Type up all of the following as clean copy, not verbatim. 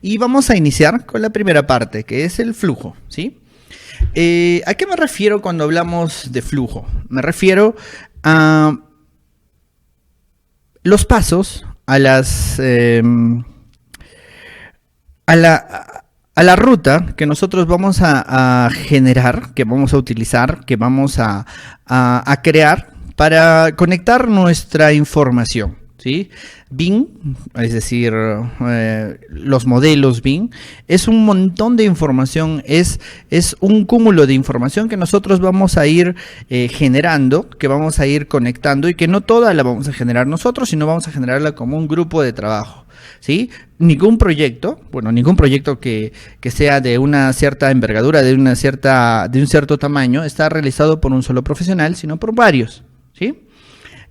Y vamos a iniciar con la primera parte, que es el flujo, ¿sí? ¿A qué me refiero cuando hablamos de flujo? Me refiero a los pasos, a la ruta que nosotros vamos a generar, que vamos a utilizar, que vamos a crear para conectar nuestra información, ¿sí? Bing, es decir, los modelos Bing, es un montón de información, es un cúmulo de información que nosotros vamos a ir generando, que vamos a ir conectando y que no toda la vamos a generar nosotros, sino vamos a generarla como un grupo de trabajo, ¿sí? Ningún proyecto que sea de una cierta envergadura, de un cierto tamaño, está realizado por un solo profesional, sino por varios, ¿sí?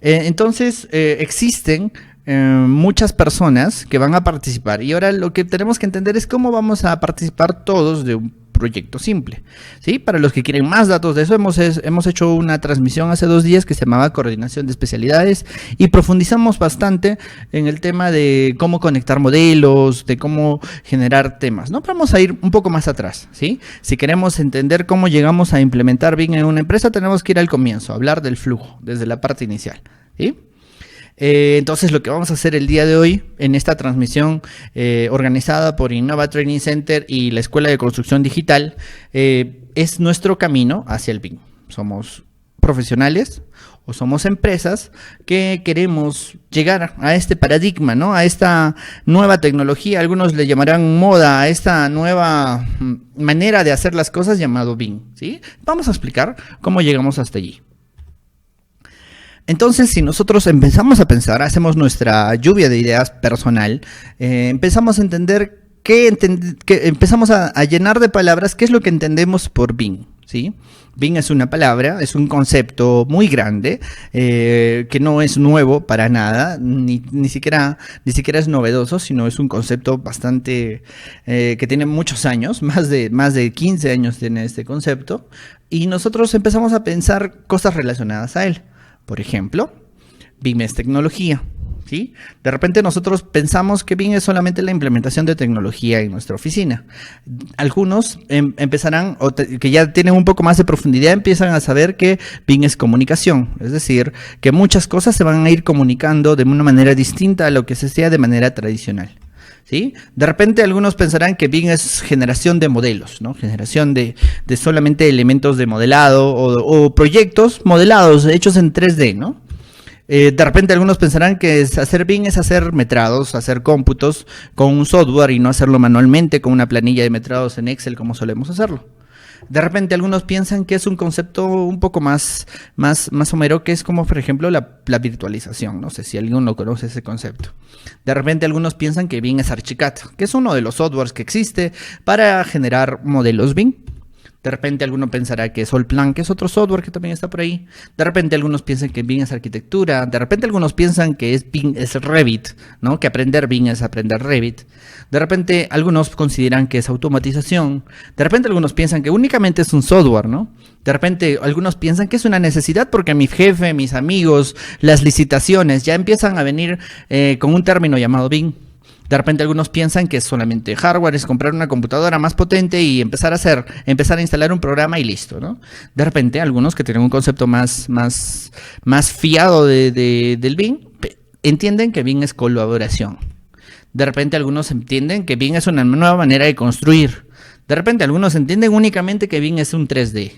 Entonces, existen muchas personas que van a participar y ahora lo que tenemos que entender es cómo vamos a participar todos de un proyecto simple, ¿sí? Para los que quieren más datos de eso, hemos hecho una transmisión hace 2 días que se llamaba Coordinación de Especialidades y profundizamos bastante en el tema de cómo conectar modelos, de cómo generar temas, ¿no? Pero vamos a ir un poco más atrás, ¿sí? Si queremos entender cómo llegamos a implementar Bing en una empresa, tenemos que ir al comienzo, hablar del flujo, desde la parte inicial, ¿sí? Entonces lo que vamos a hacer el día de hoy en esta transmisión organizada por Innova Training Center y la Escuela de Construcción Digital es nuestro camino hacia el BIM. Somos profesionales o somos empresas que queremos llegar a este paradigma, ¿no? A esta nueva tecnología, algunos le llamarán moda, a esta nueva manera de hacer las cosas llamado BIM, ¿sí? Vamos a explicar cómo llegamos hasta allí. Entonces, si nosotros empezamos a pensar, hacemos nuestra lluvia de ideas personal, empezamos a entender empezamos a llenar de palabras qué es lo que entendemos por BIM, ¿sí? BIM es una palabra, es un concepto muy grande, que no es nuevo para nada, ni siquiera es novedoso, sino es un concepto bastante, que tiene muchos años, más de 15 años tiene este concepto, y nosotros empezamos a pensar cosas relacionadas a él. Por ejemplo, BIM es tecnología, ¿sí? De repente nosotros pensamos que BIM es solamente la implementación de tecnología en nuestra oficina. Algunos empezarán, que ya tienen un poco más de profundidad, empiezan a saber que BIM es comunicación. Es decir, que muchas cosas se van a ir comunicando de una manera distinta a lo que se hacía de manera tradicional, ¿sí? De repente algunos pensarán que BIM es generación de modelos, ¿no? Generación de solamente elementos de modelado o proyectos modelados hechos en 3D, ¿no? De repente algunos pensarán que hacer BIM es hacer metrados, hacer cómputos con un software y no hacerlo manualmente con una planilla de metrados en Excel como solemos hacerlo. De repente algunos piensan que es un concepto un poco más somero, que es como por ejemplo la virtualización. No sé si alguno conoce ese concepto. De repente algunos piensan que BIM es Archicad, que es uno de los softwares que existe para generar modelos BIM. De repente alguno pensará que es Allplan, que es otro software que también está por ahí. De repente algunos piensan que BIM es arquitectura. De repente algunos piensan que BIM es Revit, ¿no? Que aprender BIM es aprender Revit. De repente algunos consideran que es automatización. De repente algunos piensan que únicamente es un software, ¿no? De repente algunos piensan que es una necesidad porque mi jefe, mis amigos, las licitaciones ya empiezan a venir con un término llamado BIM. De repente algunos piensan que es solamente hardware, es comprar una computadora más potente y empezar a instalar un programa y listo, ¿no? De repente algunos que tienen un concepto más fiado del BIM, entienden que BIM es colaboración. De repente algunos entienden que BIM es una nueva manera de construir. De repente algunos entienden únicamente que BIM es un 3D.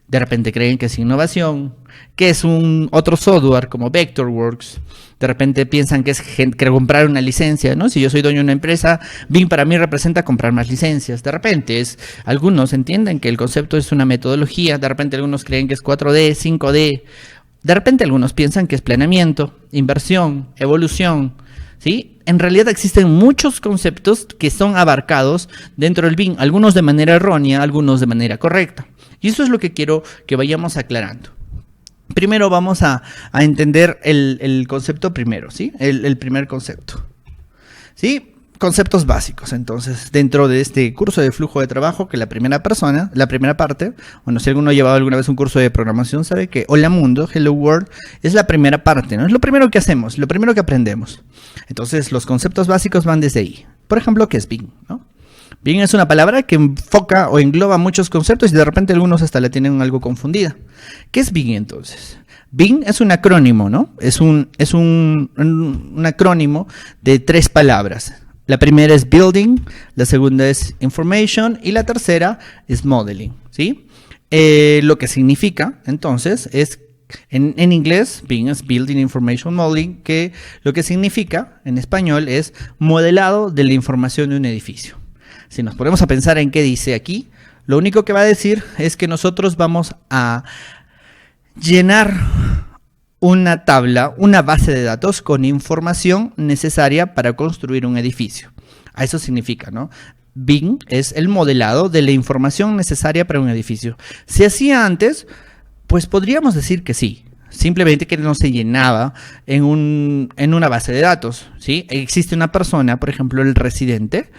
De repente creen que es innovación, que es otro software como Vectorworks. De repente piensan que es comprar una licencia, ¿no? Si yo soy dueño de una empresa, BIM para mí representa comprar más licencias. De repente algunos entienden que el concepto es una metodología. De repente algunos creen que es 4D, 5D. De repente algunos piensan que es planeamiento, inversión, evolución, ¿sí? En realidad existen muchos conceptos que son abarcados dentro del BIM, algunos de manera errónea, algunos de manera correcta. Y eso es lo que quiero que vayamos aclarando. Primero vamos a entender el concepto primero, ¿sí? El primer concepto, ¿sí? Conceptos básicos. Entonces, dentro de este curso de flujo de trabajo, que la primera parte, bueno, si alguno ha llevado alguna vez un curso de programación, sabe que Hola Mundo, Hello World, es la primera parte, ¿no? Es lo primero que hacemos, lo primero que aprendemos. Entonces, los conceptos básicos van desde ahí. por ejemplo, ¿qué es Bing? ¿No? Bing es una palabra que enfoca o engloba muchos conceptos y de repente algunos hasta la tienen algo confundida. ¿Qué es Bing entonces? Bing es un acrónimo, ¿no? Es un acrónimo de 3 palabras. La primera es building, la segunda es information y la tercera es modeling, ¿sí? Lo que significa, entonces, es en inglés, Bing es Building Information Modeling, que lo que significa en español es modelado de la información de un edificio. Si nos ponemos a pensar en qué dice aquí, lo único que va a decir es que nosotros vamos a llenar una tabla, una base de datos con información necesaria para construir un edificio. A eso significa, ¿no? Bing es el modelado de la información necesaria para un edificio. ¿Se hacía antes? Pues podríamos decir que sí. Simplemente que no se llenaba en una base de datos, ¿sí? Existe una persona, por ejemplo, el residente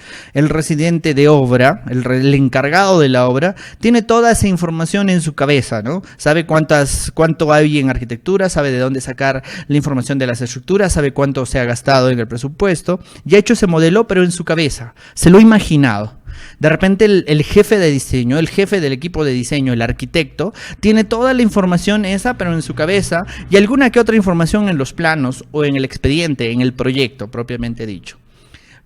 de obra, el encargado de la obra, tiene toda esa información en su cabeza, ¿no? Sabe cuánto hay en arquitectura, sabe de dónde sacar la información de las estructuras, sabe cuánto se ha gastado en el presupuesto, ya ha hecho ese modelo, pero en su cabeza, se lo ha imaginado. De repente el jefe de diseño, el jefe del equipo de diseño, el arquitecto, tiene toda la información esa, pero en su cabeza, y alguna que otra información en los planos o en el expediente, en el proyecto propiamente dicho.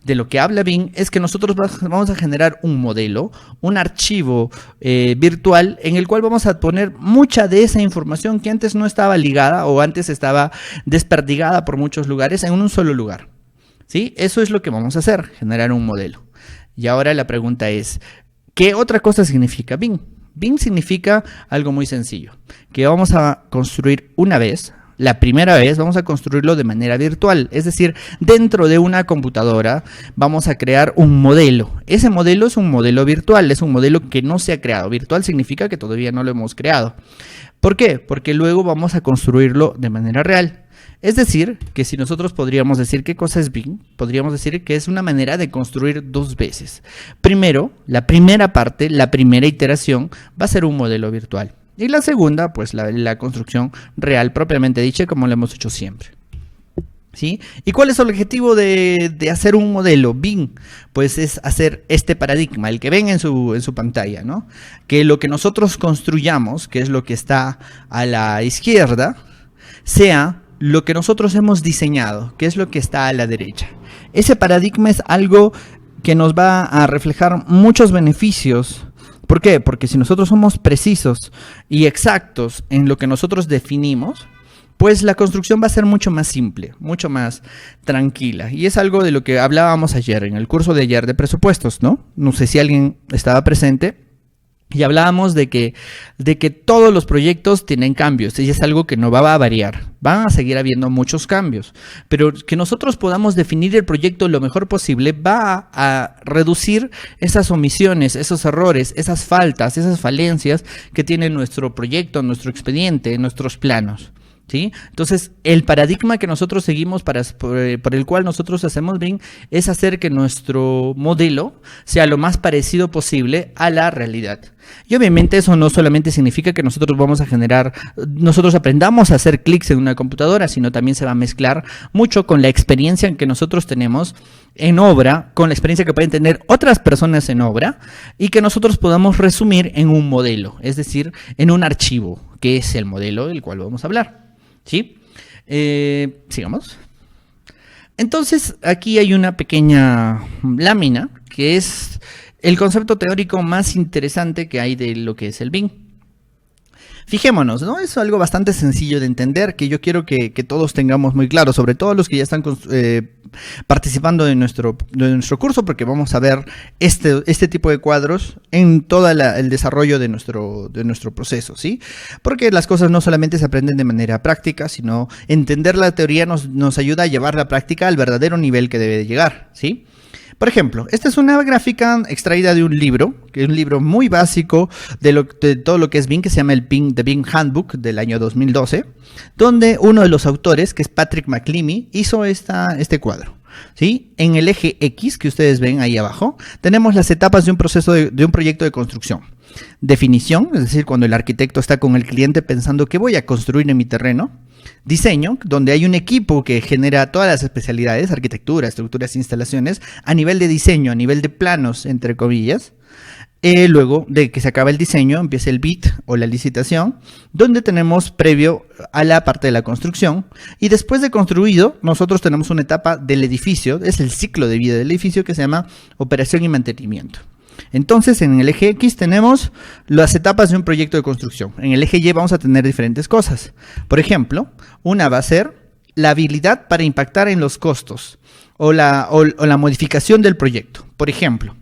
De lo que habla Bing es que nosotros vamos a generar un modelo, un archivo virtual en el cual vamos a poner mucha de esa información que antes no estaba ligada o antes estaba desperdigada por muchos lugares en un solo lugar, ¿sí? Eso es lo que vamos a hacer, generar un modelo. Y ahora la pregunta es, ¿qué otra cosa significa Bing? Bing significa algo muy sencillo, que vamos a construir una vez, la primera vez vamos a construirlo de manera virtual, es decir, dentro de una computadora vamos a crear un modelo. Ese modelo es un modelo virtual, es un modelo que no se ha creado. Virtual significa que todavía no lo hemos creado. ¿Por qué? Porque luego vamos a construirlo de manera real. Es decir, que si nosotros podríamos decir qué cosa es Bing, podríamos decir que es una manera de construir 2 veces. Primero, la primera parte, la primera iteración, va a ser un modelo virtual. Y la segunda, pues la construcción real propiamente dicha, como lo hemos hecho siempre. ¿Sí? ¿Y cuál es el objetivo de hacer un modelo Bing? Pues es hacer este paradigma, el que ven en su pantalla, ¿no? Que lo que nosotros construyamos, que es lo que está a la izquierda, sea lo que nosotros hemos diseñado, que es lo que está a la derecha. Ese paradigma es algo que nos va a reflejar muchos beneficios. ¿Por qué? Porque si nosotros somos precisos y exactos en lo que nosotros definimos, pues la construcción va a ser mucho más simple, mucho más tranquila. Y es algo de lo que hablábamos ayer, en el curso de ayer de presupuestos, ¿no? No sé si alguien estaba presente. Y hablábamos de que todos los proyectos tienen cambios, y es algo que no va a variar, van a seguir habiendo muchos cambios, pero que nosotros podamos definir el proyecto lo mejor posible va a reducir esas omisiones, esos errores, esas faltas, esas falencias que tiene nuestro proyecto, nuestro expediente, nuestros planos. ¿Sí? Entonces, el paradigma que nosotros seguimos por el cual nosotros hacemos Bing es hacer que nuestro modelo sea lo más parecido posible a la realidad. Y obviamente eso no solamente significa que nosotros aprendamos a hacer clics en una computadora, sino también se va a mezclar mucho con la experiencia que nosotros tenemos en obra, con la experiencia que pueden tener otras personas en obra, y que nosotros podamos resumir en un modelo, es decir, en un archivo, que es el modelo del cual vamos a hablar. ¿Sí? Sigamos. Entonces, aquí hay una pequeña lámina que es el concepto teórico más interesante que hay de lo que es el Bing. Fijémonos, ¿no? Es algo bastante sencillo de entender, que yo quiero que todos tengamos muy claro, sobre todo los que ya están participando de nuestro curso, porque vamos a ver este tipo de cuadros en todo el desarrollo de nuestro proceso, ¿sí? Porque las cosas no solamente se aprenden de manera práctica, sino entender la teoría nos ayuda a llevar la práctica al verdadero nivel que debe de llegar, ¿sí? Por ejemplo, esta es una gráfica extraída de un libro, que es un libro muy básico de todo lo que es Bing, que se llama The Bing Handbook del año 2012, donde uno de los autores, que es Patrick McLeamy, hizo este cuadro. ¿Sí? En el eje X que ustedes ven ahí abajo, tenemos las etapas de un proyecto de construcción. Definición, es decir, cuando el arquitecto está con el cliente pensando qué voy a construir en mi terreno. Diseño, donde hay un equipo que genera todas las especialidades, arquitectura, estructuras, instalaciones, a nivel de diseño, a nivel de planos, entre comillas. Luego de que se acaba el diseño, empieza el bid o la licitación, donde tenemos previo a la parte de la construcción. Y después de construido, nosotros tenemos una etapa del edificio, es el ciclo de vida del edificio, que se llama operación y mantenimiento. Entonces, en el eje X tenemos las etapas de un proyecto de construcción. En el eje Y vamos a tener diferentes cosas. Por ejemplo, una va a ser la habilidad para impactar en los costos o la modificación del proyecto. Por ejemplo,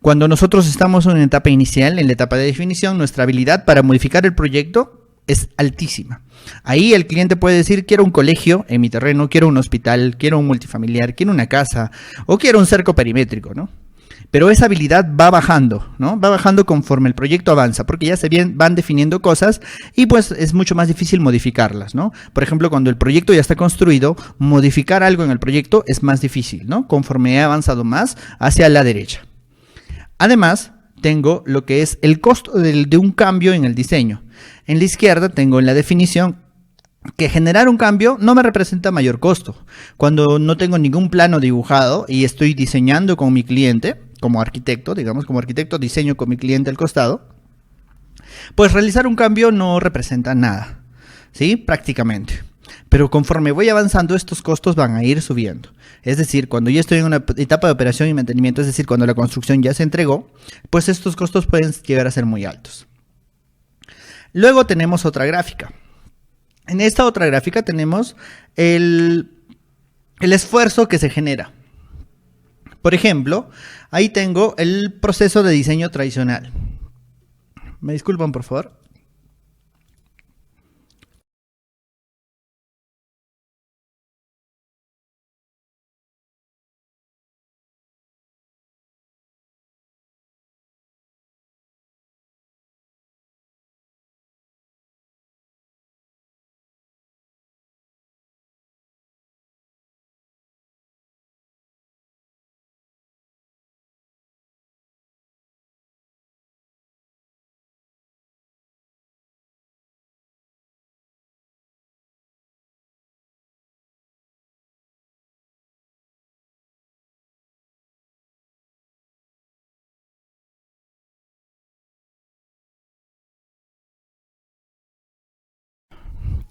cuando nosotros estamos en una etapa inicial, en la etapa de definición, nuestra habilidad para modificar el proyecto es altísima. Ahí el cliente puede decir, quiero un colegio en mi terreno, quiero un hospital, quiero un multifamiliar, quiero una casa o quiero un cerco perimétrico, ¿no? Pero esa habilidad va bajando, ¿no? Va bajando conforme el proyecto avanza, porque ya van definiendo cosas y pues es mucho más difícil modificarlas, ¿no? Por ejemplo, cuando el proyecto ya está construido, modificar algo en el proyecto es más difícil, ¿no? Conforme he avanzado más hacia la derecha. Además, tengo lo que es el costo de un cambio en el diseño. En la izquierda tengo en la definición que generar un cambio no me representa mayor costo. Cuando no tengo ningún plano dibujado y estoy diseñando con mi cliente, como arquitecto, digamos, como arquitecto diseño con mi cliente al costado, pues realizar un cambio no representa nada, ¿sí? Prácticamente. Pero conforme voy avanzando, estos costos van a ir subiendo. Es decir, cuando yo estoy en una etapa de operación y mantenimiento, es decir, cuando la construcción ya se entregó, pues estos costos pueden llegar a ser muy altos. Luego tenemos otra gráfica. En esta otra gráfica tenemos el esfuerzo que se genera. Por ejemplo, ahí tengo el proceso de diseño tradicional. ¿Me disculpan, por favor?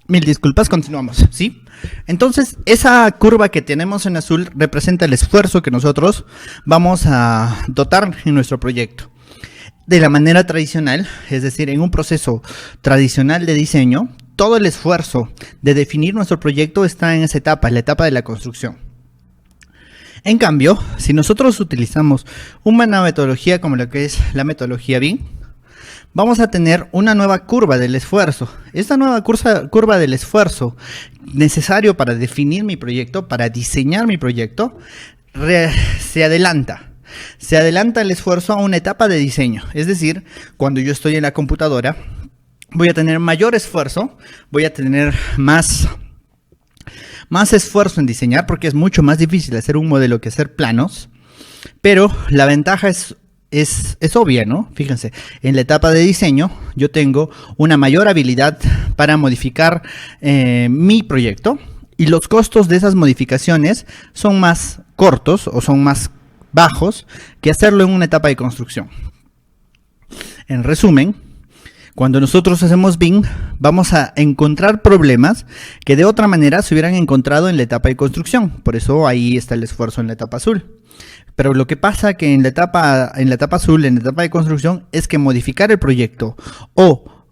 Mil disculpas, continuamos, ¿sí? Entonces, esa curva que tenemos en azul representa el esfuerzo que nosotros vamos a dotar en nuestro proyecto. De la manera tradicional, es decir, en un proceso tradicional de diseño, todo el esfuerzo de definir nuestro proyecto está en esa etapa, la etapa de la construcción. En cambio, si nosotros utilizamos una metodología como la que es la metodología BIM, vamos a tener una nueva curva del esfuerzo. Esta nueva curva del esfuerzo necesario para definir mi proyecto, para diseñar mi proyecto, se adelanta. Se adelanta el esfuerzo a una etapa de diseño. Es decir, cuando yo estoy en la computadora, voy a tener mayor esfuerzo, voy a tener más esfuerzo en diseñar, porque es mucho más difícil hacer un modelo que hacer planos, pero la ventaja es obvia, ¿no? Fíjense, en la etapa de diseño yo tengo una mayor habilidad para modificar mi proyecto y los costos de esas modificaciones son más cortos o son más bajos que hacerlo en una etapa de construcción. En resumen, cuando nosotros hacemos BIM, vamos a encontrar problemas que de otra manera se hubieran encontrado en la etapa de construcción. Por eso ahí está el esfuerzo en la etapa azul. Pero lo que pasa que en la etapa azul, en la etapa de construcción, es que modificar el proyecto o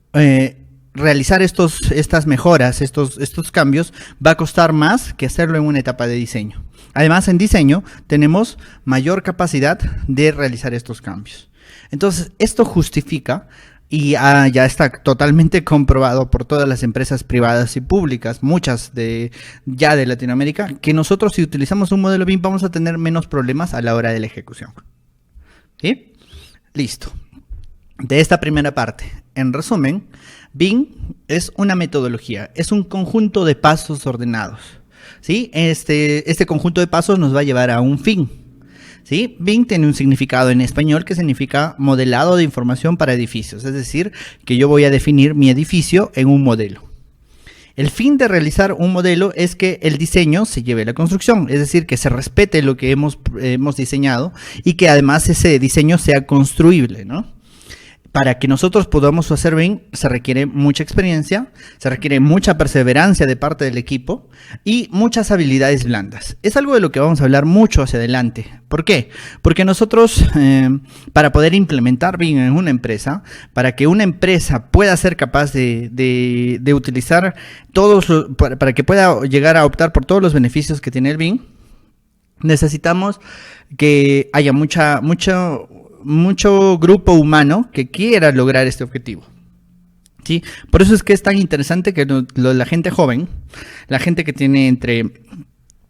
realizar estas mejoras, estos cambios, va a costar más que hacerlo en una etapa de diseño. Además, en diseño tenemos mayor capacidad de realizar estos cambios. Entonces, esto justifica, y ya está totalmente comprobado por todas las empresas privadas y públicas, muchas ya de Latinoamérica, que nosotros si utilizamos un modelo BIM vamos a tener menos problemas a la hora de la ejecución. ¿Sí? Listo. De esta primera parte, en resumen, BIM es una metodología, es un conjunto de pasos ordenados. ¿Sí? Este conjunto de pasos nos va a llevar a un fin. ¿sí? BIM tiene un significado en español que significa modelado de información para edificios, es decir, que yo voy a definir mi edificio en un modelo. El fin de realizar un modelo es que el diseño se lleve a la construcción, es decir, que se respete lo que hemos diseñado y que además ese diseño sea construible, ¿no? Para que nosotros podamos hacer BIM se requiere mucha experiencia, se requiere mucha perseverancia de parte del equipo y muchas habilidades blandas. Es algo de lo que vamos a hablar mucho hacia adelante. ¿Por qué? Porque nosotros, para poder implementar BIM en una empresa, para que una empresa pueda ser capaz de utilizar para que pueda llegar a optar por todos los beneficios que tiene el BIM, necesitamos que haya mucho grupo humano que quiera lograr este objetivo, ¿sí? Por eso es que es tan interesante que la gente joven, la gente que tiene entre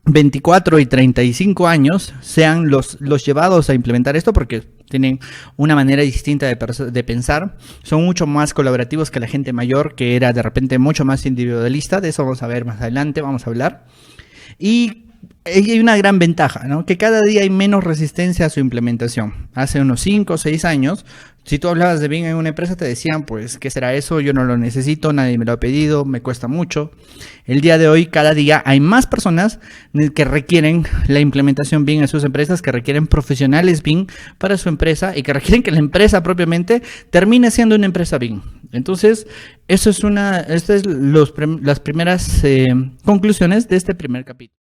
24 y 35 años, sean los llevados a implementar esto, porque tienen una manera distinta de pensar, son mucho más colaborativos que la gente mayor, que era de repente mucho más individualista. De eso vamos a ver más adelante, vamos a hablar. Y hay una gran ventaja, ¿no? Que cada día hay menos resistencia a su implementación. Hace unos 5 o 6 años, si tú hablabas de BIM en una empresa, te decían, pues, ¿qué será eso? Yo no lo necesito, nadie me lo ha pedido, me cuesta mucho. El día de hoy, cada día hay más personas que requieren la implementación BIM en sus empresas, que requieren profesionales BIM para su empresa y que requieren que la empresa propiamente termine siendo una empresa BIM. Entonces, estas es las primeras conclusiones de este primer capítulo.